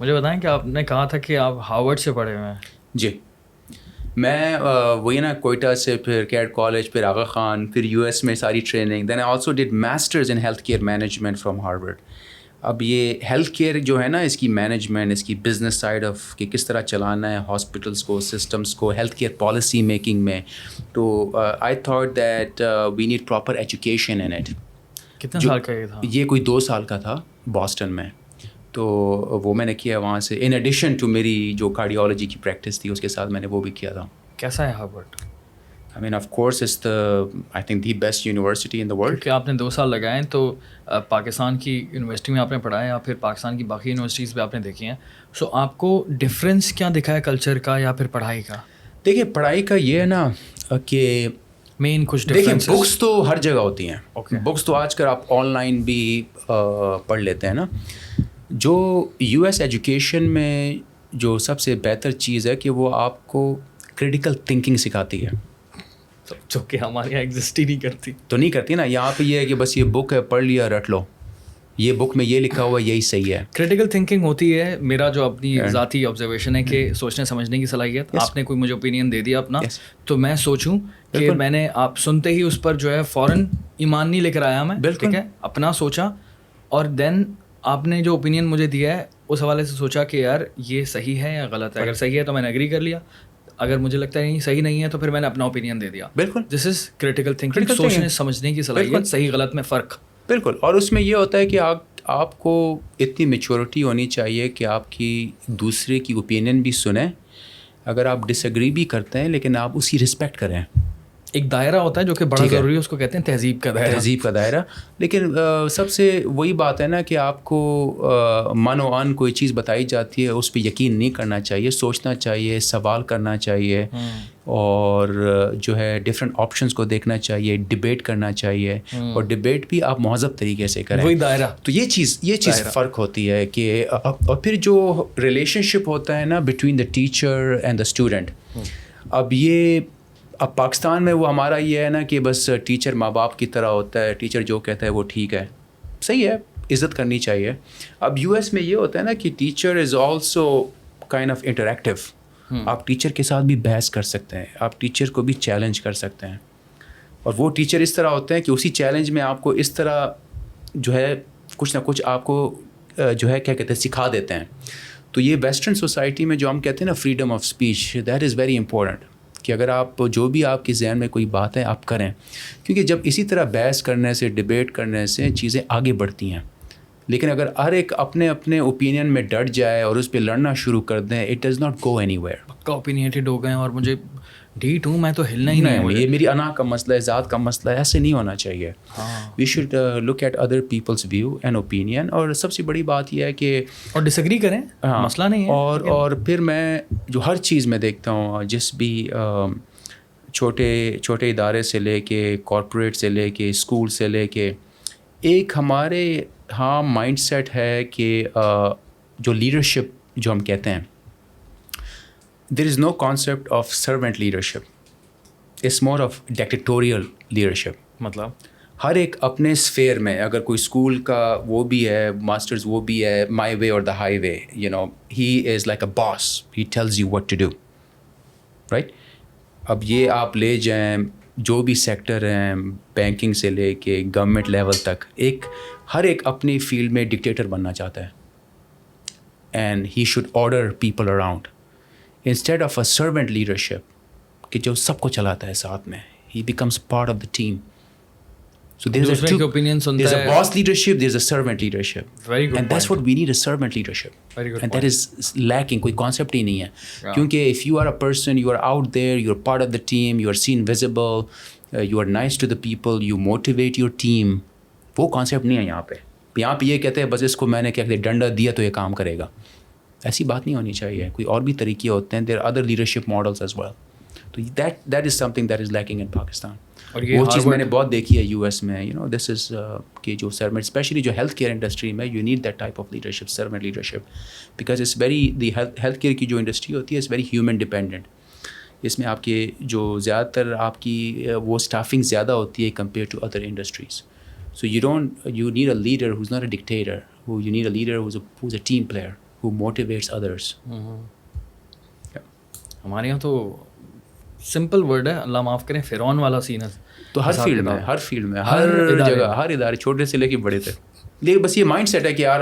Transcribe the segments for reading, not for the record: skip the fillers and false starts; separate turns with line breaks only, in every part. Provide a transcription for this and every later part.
مجھے بتائیں کہ آپ نے کہا تھا کہ آپ ہارورڈ سے پڑھے ہوئے ہیں.
جی میں وہی نا کوئٹہ سے، پھر کیٹ کالج، پھر آغا خان، پھر یو ایس میں ساری training. Then I also did masters in health care management from Harvard. اب یہ ہیلتھ کیئر جو ہے نا، اس کی مینجمنٹ، اس کی بزنس سائڈ آف کہ کس طرح چلانا ہے ہاسپٹلس کو، سسٹمس کو، ہیلتھ کیئر پالیسی میکنگ میں، تو I thought that we need proper education in it.
کتنے سال کا یہ تھا؟
یہ کوئی 2 سال کا تھا باسٹن میں. تو وہ میں نے کیا وہاں سے، ان ایڈیشن ٹو میری جو کارڈیالوجی کی پریکٹس تھی اس کے ساتھ میں نے وہ بھی کیا تھا.
کیسا ہے Harvard?
I mean, of course, it's I think the best university in the world.
کیونکہ آپ نے 2 سال لگائے ہیں، تو پاکستان کی یونیورسٹی میں آپ نے پڑھا ہے یا پھر پاکستان کی باقی یونیورسٹیز بھی آپ نے دیکھی ہیں. سو آپ کو ڈفرینس کیا دکھا ہے کلچر کا یا پھر پڑھائی کا؟
دیکھیے پڑھائی کا یہ ہے نا کہ
مین کچھ
دیکھیں
ڈفرینس.
بکس تو ہر جگہ ہوتی ہیں. بکس تو آج کل آپ آن لائن بھی پڑھ لیتے ہیں نا. جو یو ایس ایجوکیشن میں جو سب سے بہتر چیز ہے کہ وہ آپ کو کریٹیکل تھنکنگ سکھاتی ہے،
جو کہ ہمارے یہاں ایگزسٹ ہی نہیں کرتی.
تو نہیں کرتی نا. یہاں پہ یہ ہے کہ بس یہ بک ہے، پڑھ لیا، رٹ لو، یہ بک میں یہ لکھا ہوا ہے، یہی صحیح ہے.
کریٹیکل تھنکنگ ہوتی ہے. میرا جو اپنی ذاتی آبزرویشن ہے کہ سوچنے سمجھنے کی صلاحیت. آپ نے کوئی مجھے اوپینین دے دیا اپنا، تو میں سوچوں کہ میں نے آپ سنتے ہی اس پر جو ہے فوراً ایمان نہیں لے کر آیا میں، ٹھیک ہے، اپنا سوچا، اور دین آپ نے جو اوپینین مجھے دیا ہے اس حوالے سے سوچا کہ یار یہ صحیح ہے یا غلط ہے. اگر صحیح ہے تو میں نے ایگری کر لیا، اگر مجھے لگتا ہے نہیں صحیح نہیں ہے تو پھر میں نے اپنا اوپینین دے دیا.
بالکل
دس از کریٹیکل تھنکنگ، سوچنے سمجھنے کی صلاحیت، صحیح غلط میں فرق.
بالکل. اور اس میں یہ ہوتا ہے کہ آپ کو اتنی میچورٹی ہونی چاہیے کہ آپ کی دوسرے کی اوپینین بھی سنیں. اگر آپ ڈس ایگری بھی کرتے ہیں لیکن آپ اس کی رسپیکٹ کریں.
ایک دائرہ ہوتا ہے جو کہ بڑا ضروری ہے، اس کو کہتے ہیں تہذیب کا دائرہ.
تہذیب کا دائرہ. لیکن سب سے وہی بات ہے نا کہ آپ کو من و عن کوئی چیز بتائی جاتی ہے اس پہ یقین نہیں کرنا چاہیے، سوچنا چاہیے، سوال کرنا چاہیے، اور جو ہے ڈفرینٹ آپشنس کو دیکھنا چاہیے، ڈبیٹ کرنا چاہیے، اور ڈبیٹ بھی آپ مہذب طریقے سے کریں.
وہی دائرہ.
تو یہ چیز فرق ہوتی ہے کہ اور پھر جو ریلیشن شپ ہوتا ہے نا between the teacher and the student. اب پاکستان میں وہ ہمارا یہ ہے نا کہ بس ٹیچر ماں باپ کی طرح ہوتا ہے، ٹیچر جو کہتا ہے وہ ٹھیک ہے، صحیح ہے، عزت کرنی چاہیے. اب یو ایس میں یہ ہوتا ہے نا کہ teacher is also kind of interactive. آپ ٹیچر کے ساتھ بھی بحث کر سکتے ہیں، آپ ٹیچر کو بھی چیلنج کر سکتے ہیں، اور وہ ٹیچر اس طرح ہوتے ہیں کہ اسی چیلنج میں آپ کو اس طرح جو ہے کچھ نہ کچھ آپ کو جو ہے کیا کہتے ہیں سکھا دیتے ہیں. تو یہ ویسٹرن سوسائٹی میں جو ہم کہتے ہیں نا freedom of speech, that is very important. کہ اگر آپ جو بھی آپ کے ذہن میں کوئی بات ہے آپ کریں، کیونکہ جب اسی طرح بحث کرنے سے، ڈبیٹ کرنے سے چیزیں آگے بڑھتی ہیں. لیکن اگر ہر ایک اپنے اپنے اوپینین میں ڈٹ جائے اور اس پہ لڑنا شروع کر دیں، it does not go any where.
پکا اوپینیٹڈ ہو گئے اور مجھے ڈھیٹ ہوں، میں تو ہلنا ہی نہیں.
یہ میری انا کا مسئلہ ہے، ذات کا مسئلہ ہے، ایسے نہیں ہونا چاہیے. We should look at other peoples view and opinion. اور سب سے بڑی بات یہ ہے کہ
اور ڈس ایگری کریں، مسئلہ نہیں ہے.
اور پھر میں جو ہر چیز میں دیکھتا ہوں، جس بھی چھوٹے ادارے سے لے کے کارپوریٹ سے لے کے اسکول سے لے کے، ایک ہمارے ہاں مائنڈ سیٹ ہے کہ جو لیڈرشپ جو ہم کہتے ہیں، there is no concept of servant leadership, it's more of dictatorial leadership.
مطلب
ہر ایک اپنے اسفیئر میں، اگر کوئی اسکول کا وہ بھی ہے ماسٹرز، وہ بھی ہے مائی وے اور the highway, you know he is like a boss, he tells you what to do, right. اب یہ آپ لے جائیں جو بھی سیکٹر ہیں، بینکنگ سے لے کے گورنمنٹ لیول تک، ہر ایک اپنی فیلڈ میں ڈکٹیٹر بننا چاہتا ہے. And he should order people around instead of a servant leadership کہ جو سب کو چلاتا ہے ساتھ میں. He becomes part of the team. So there's a boss leadership, there's a servant leadership.
Very good.
And that's what we need, a servant leadership.
Very good.
And that is lacking. کوئی concept ہی نہیں ہے. کیونکہ if you are a person, you are out there, you are part of the team, you are seen visible, you are nice to the people, you motivate your team. وہ concept نہیں ہے یہاں پہ. یہاں پہ یہ کہتے ہیں بس اس کو میں نے کیا کہتے ہیں ڈنڈا دیا تو یہ کام کرے گا. ایسی بات نہیں ہونی چاہیے. کوئی اور بھی طریقے ہوتے ہیں. There are other leadership models as well. تو that is something that is lacking in Pakistan. وہ چیز میں نے بہت دیکھی ہے یو ایس میں. یو نو دس از کہ جو سروینٹ، اسپیشلی جو ہیلتھ کیئر انڈسٹری میں، you need that type of leadership, servant leadership, because it's very the health care کی جو انڈسٹری ہوتی ہے اٹس ویری ہیومن ڈپینڈنٹ. اس میں آپ کے جو زیادہ تر آپ کی وہ اسٹافنگ زیادہ ہوتی ہے compare to other industries. So you need a leader who is not a dictator. You need a leader who is a team player who motivates others.
ہمارے یہاں تو سمپل ورڈ ہے, اللہ معاف کریں, فرعون والا سین ہے.
تو ہر فیلڈ میں ہر جگہ ہر ادارے چھوٹے سے لے کے بڑے تک. لیکن بس یہ مائنڈ سیٹ ہے کہ یار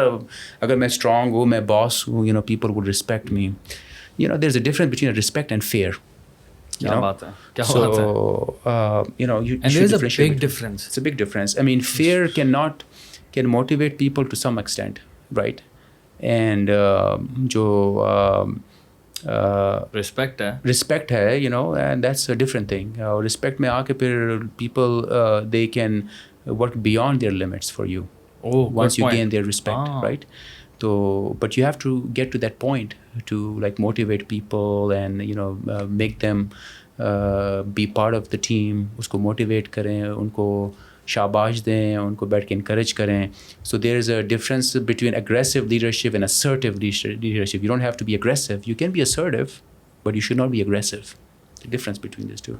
اگر میں اسٹرانگ ہوں, میں باس ہوں, you know people would respect me. You know there is a difference between respect and fear.
کیا بات ہے, کیا
So, you know, you
and
should
there is a
differentiate.
big difference.
It's a big difference. I mean, fear can motivate people to some extent, right? And respect hai, you know, and that's a different thing. Respect mein aake phir people they can work beyond their limits for you. Once you gain their respect, right? So, but you have to get to that point to like motivate people and, you know, make them be part of the team. Usko motivate karein, unko shabash dein, unko baith ke encourage karein. So there is a difference between aggressive leadership and assertive leadership. You don't have to be aggressive. You can be assertive, but you should not be aggressive. The difference between these two.